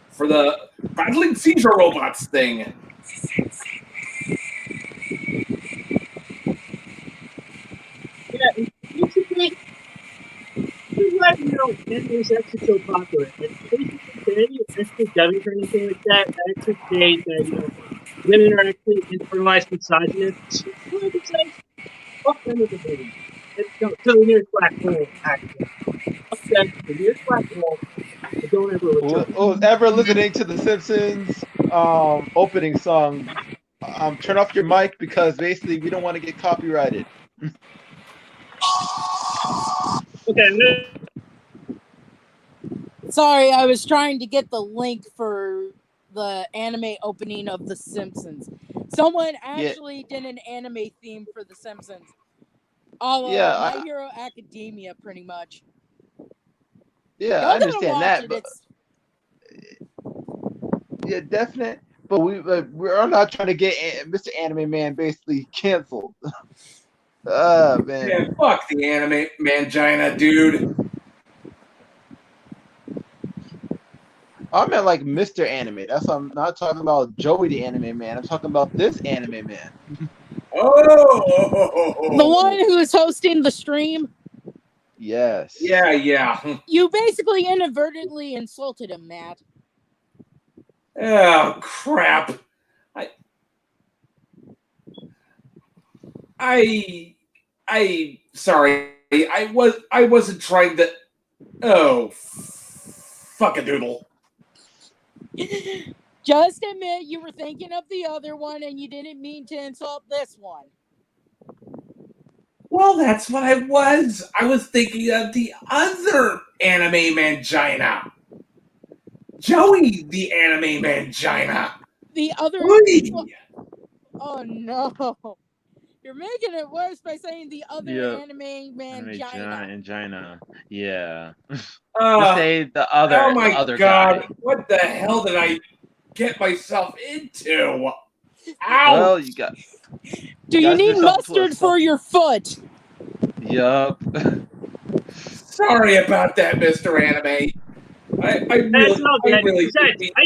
for the battling seizure robots thing. Yeah, basically, this is why anime is actually so popular. It's basically any SJWs or anything like that actually say that women are actually internalized misogynists. Well, it's like, fuck them as a movie. To the nearest black hole, actually. Fuck them to the nearest black hole. But don't ever return. Who's ever listening to the Simpsons opening song? Turn off your mic because basically we don't want to get copyrighted. Okay. Sorry, I was trying to get the link for the anime opening of The Simpsons. Someone actually did an anime theme for The Simpsons. My Hero Academia, pretty much. Yeah, Y'all I understand that. But... Yeah, definite. But we're not trying to get Mr. Anime Man basically canceled. Man. Yeah, fuck the Anime Mangina, dude. I meant like Mr. Anime. That's why I'm not talking about Joey the Anime Man. I'm talking about this Anime Man. Oh, the one who is hosting the stream. Yes. Yeah. You basically inadvertently insulted him, Matt. Oh crap! I sorry. I wasn't trying to. Oh, fuck a doodle. Just admit you were thinking of the other one and you didn't mean to insult this one. Well, that's what I was. I was thinking of the other Anime Mangina. Joey, the Anime Mangina. The other. Oy. Oh no! You're making it worse by saying the other Anime Mangina. Yeah. Just say the other. Oh my the other god! Guy. What the hell did I get myself into? Ow! Well, you got. Do you need mustard for your foot? Yup. Sorry about that, Mr. Anime. I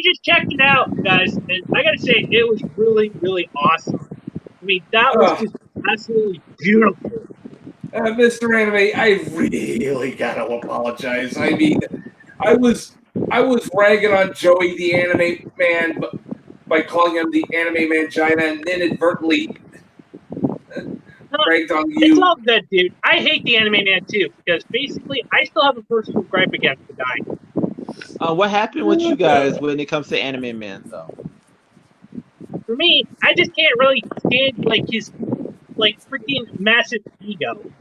just checked it out, guys, and I gotta say it was really, really awesome. I mean, that was just absolutely beautiful. Mr. Anime, I really gotta apologize. I mean, I was ragging on Joey the Anime Man by calling him the Anime Mangina, and inadvertently ragged on you. It's all good, dude. I hate the Anime Man too, because basically I still have a personal gripe against the guy. What happened with you guys when it comes to Anime Man, though? For me, I just can't really stand his freaking massive ego.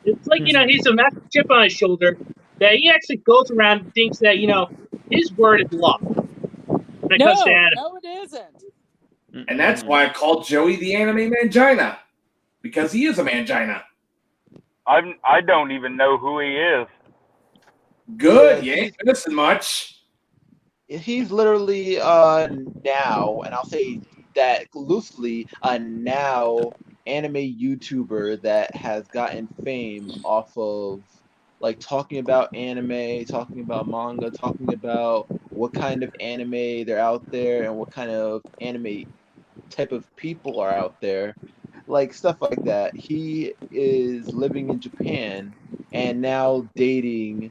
It's like he's a massive chip on his shoulder that he actually goes around and thinks that his word is law. When it comes to anime. No, it isn't. And that's why I called Joey the Anime Mangina. because he is a mangina. I don't even know who he is. Good, Yeah, you ain't missing much. he's literally now, and I'll say that loosely, a now anime YouTuber that has gotten fame off of like talking about anime, talking about manga, talking about what kind of anime they're out there and what kind of anime type of people are out there, like stuff like that. He is living in Japan and now dating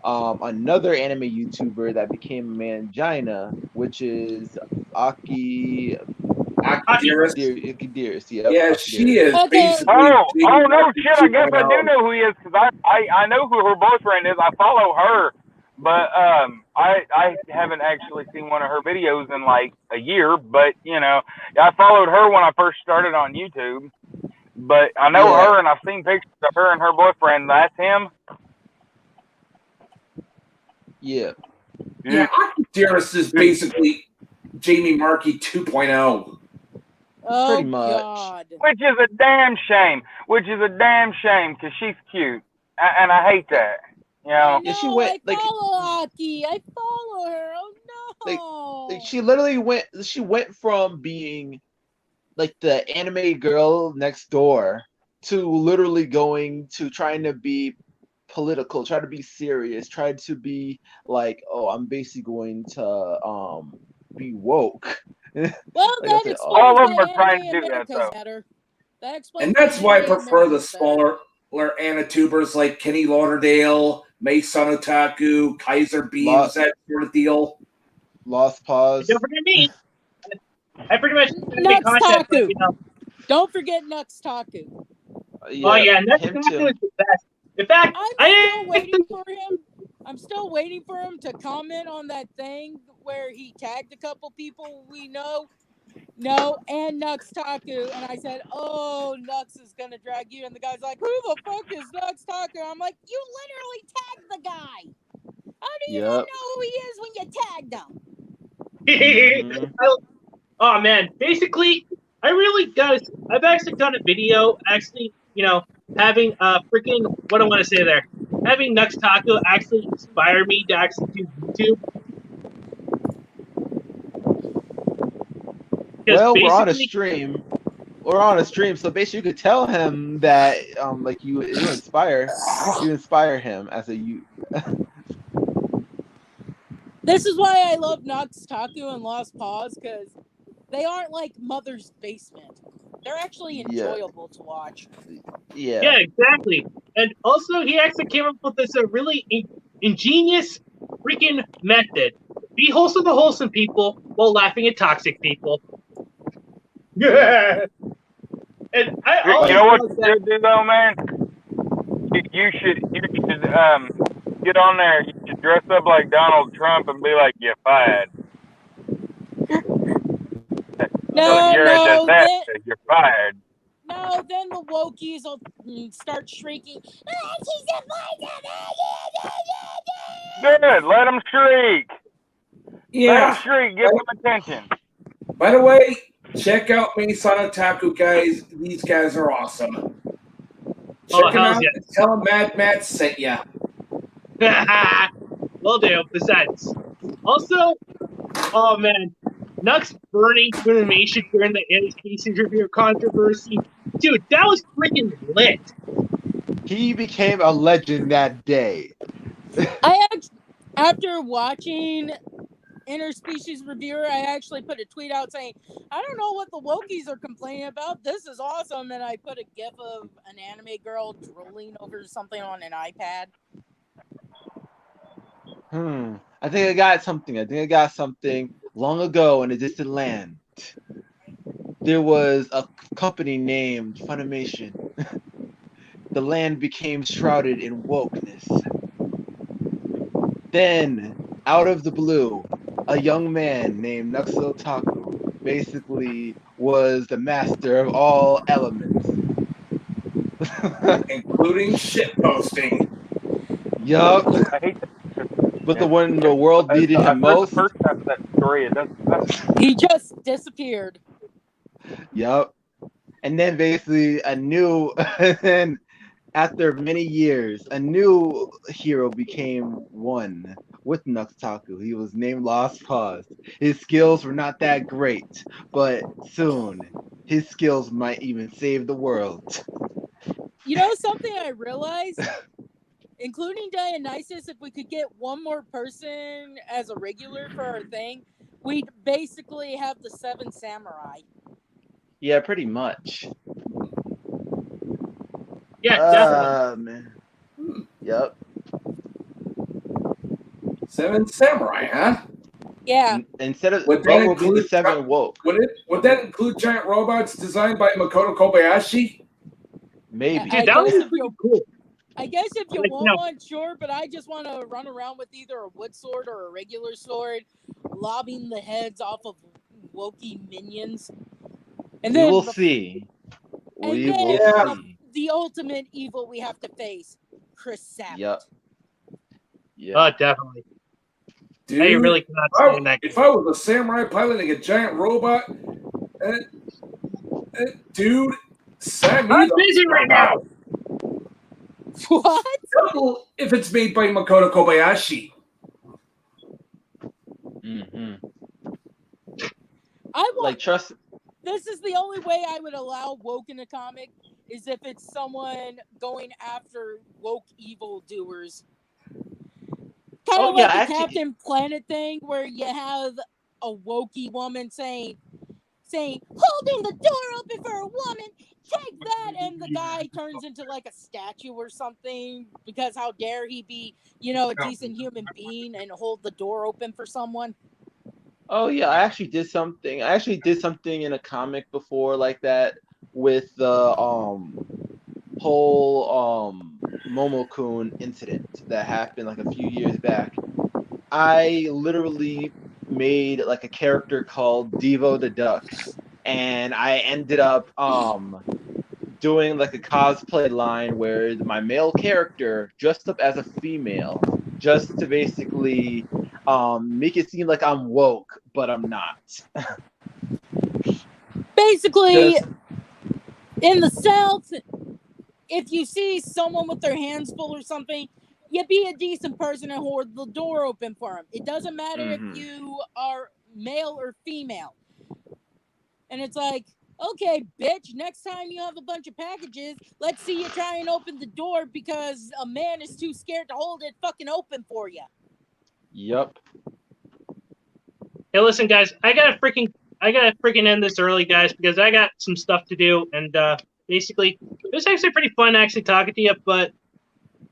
another anime YouTuber that became a mangina, which is Aki Dearest. Dearest. Yep, Yeah, Aki she Dearest. is Okay. basically. Oh no shit! I guess I do 2.0. know who he is because I know who her boyfriend is. I follow her, but I haven't actually seen one of her videos in like a year. But you know, I followed her when I first started on YouTube. But I know Yeah. her, and I've seen pictures of her and her boyfriend. That's him. Yeah. Yeah, Aki Dearest is basically Jamie Markey 2.0. Oh Pretty much. God. Which is a damn shame. Because she's cute, and I hate that. You I know. know. Yeah, she went I like follow Aki. I follow her. Oh no. she literally went from being like the anime girl next door to literally going to trying to be political, try to be serious, try to be like, oh, I'm basically going to be woke. Well, Like I that said, All explains of them why are trying Anime to do that, America's though. better. That explains And why that's why I Anime prefer the America's better. smaller Anitubers like Kenny Lauderdale, Mei Sanotaku, Kaiser Beams, that sort of deal. Lost And Pause. don't forget me. I pretty much anime Nux content, but Taku. you know. Don't forget Nux Taku. Oh yeah, him Netsukaku too. is the best. In fact, I'm still waiting for him. I'm still waiting for him to comment on that thing where he tagged a couple people we know. No, and Nux Taku. And I said, oh, Nux is going to drag you. And the guy's like, who the fuck is Nux Taku? I'm like, you literally tagged the guy. How do you not Yep. know who he is when you tagged him? Oh man, basically, I've actually done a video, actually, you know, having freaking what I want to say there, having Nux Taco actually inspire me to actually do YouTube. Well, we're on a stream. We're on a stream, so basically you could tell him that like you inspire him as a you. This is why I love Nux Taku and Lost Pause, because they aren't like Mother's Basement. They're actually enjoyable to watch. Yeah, exactly. And also, he actually came up with this really ingenious freaking method. Be wholesome to wholesome people while laughing at toxic people. Yeah. And You know what you should do though, man? You should get on there. You should dress up like Donald Trump and be like, "You're fired." No, you're fired. No, then the wokies will start shrieking. Good. Let them shriek. Yeah. Let them shriek. Give them attention. By the way, check out Mei Sanotaku, guys. These guys are awesome. Check them out and tell them Mad Matt sent ya. Will do. Besides, also, oh man, Nux burning Funimation during the Annotation Review controversy, dude, that was freaking lit. He became a legend that day. After watching Interspecies Reviewer, I actually put a tweet out saying, I don't know what the wokies are complaining about. This is awesome. And I put a gif of an anime girl drooling over something on an iPad. I think I got something long ago in a distant land. There was a company named Funimation. The land became shrouded in wokeness. Then, out of the blue, a young man named Nuxo Taku basically was the master of all elements. Including shitposting. Yup. I hate that. But when the world needed him most, the first half of that story, it doesn't. He just disappeared. Yup. And then basically and then after many years, a new hero became one with Nuxtaku. He was named Lost Paws. His skills were not that great, but soon his skills might even save the world. You know something I realized? Including Dionysus, if we could get one more person as a regular for our thing, we'd basically have the 7 samurai. Yeah, pretty much. Yeah, definitely. Man. Yep. 7 samurai, huh? Yeah. Instead of Would what that will be the include 7 woke? Would that include giant robots designed by Makoto Kobayashi? Maybe. Dude, that would be pretty cool. I guess if you Like, want one, sure, but I just want to run around with either a wood sword or a regular sword, lobbing the heads off of wokey minions. And We then, will see. and We then will Yeah. see. the ultimate evil we have to face, Chris Sabat. Yep. Yeah. Oh, definitely. Dude, I really cannot stand that. if I was a samurai piloting a giant robot, dude, sign me I'm the busy right now. What? Double if it's made by Makoto Kobayashi. Mm-hmm. I want. Like, trust. This is the only way I would allow woke in a comic is if it's someone going after woke evildoers. Kind of like the actually, Captain Planet thing where you have a wokey woman saying, holding the door open for a woman, take that, and the guy turns into like a statue or something because how dare he be, a decent human being and hold the door open for someone. Oh yeah, I actually did something. I actually did something in a comic before like that with the whole Momokun incident that happened like a few years back. I literally made like a character called Devo the Duck, and I ended up doing like a cosplay line where my male character dressed up as a female just to basically make it seem like I'm woke, but I'm not. Basically, Just- in the South, if you see someone with their hands full or something, you be a decent person and hold the door open for them. It doesn't matter if you are male or female. And it's like, okay, bitch, next time you have a bunch of packages, let's see you try and open the door because a man is too scared to hold it fucking open for you. Yep. Hey, listen, guys, I gotta freaking end this early, guys, because I got some stuff to do, and basically, it was actually pretty fun actually talking to you. But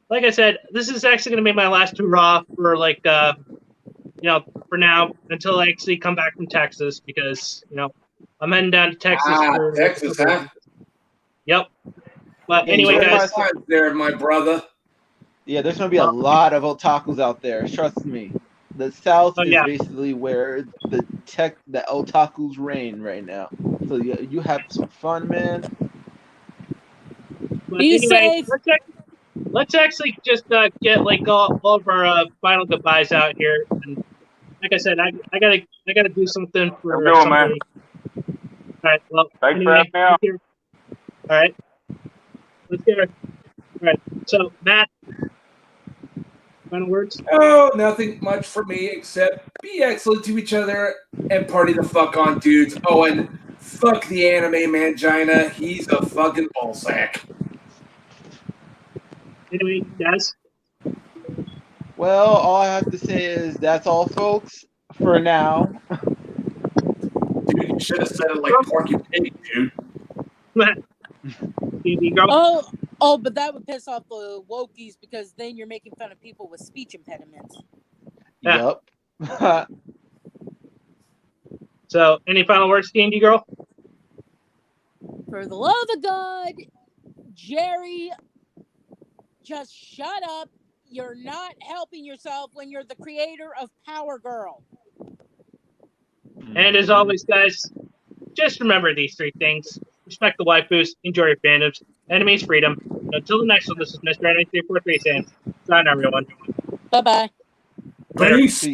like I said, this is actually gonna be my last hurrah for like for now until I actually come back from Texas because I'm heading down to Texas for Texas, huh? Yep. But Yeah, anyway, you guys. There, my brother. Yeah, there's gonna be a lot of otakus out there. Trust me. The South is yeah. basically where the otakus reign right now. So you have some fun, man. But Be anyway, safe. let's actually just get like all of our final goodbyes out here. And like I said, I gotta do something for I'm going, man. somebody. All right. Well, Thanks for anyway, having me on. all right. Let's get her. All right. So, Matt, final words? Oh, nothing much for me except be excellent to each other and party the fuck on, dudes. Oh, and fuck the anime mangina. He's a fucking ballsack. Anyway, guys. Well, all I have to say is that's all, folks, for now. Dude, you should have said it like Porky Pig, dude. Oh, but that would piss off the wokies because then you're making fun of people with speech impediments. Yeah. Yup. So, any final words, D&D girl? For the love of God, Jerry, just shut up. You're not helping yourself when you're the creator of Power Girl. And as always, guys, just remember these 3 things. Respect the waifus, enjoy your fandoms, enemies freedom. And until the next one, this is Mr. 9343 saying, sign everyone. Bye-bye. Peace.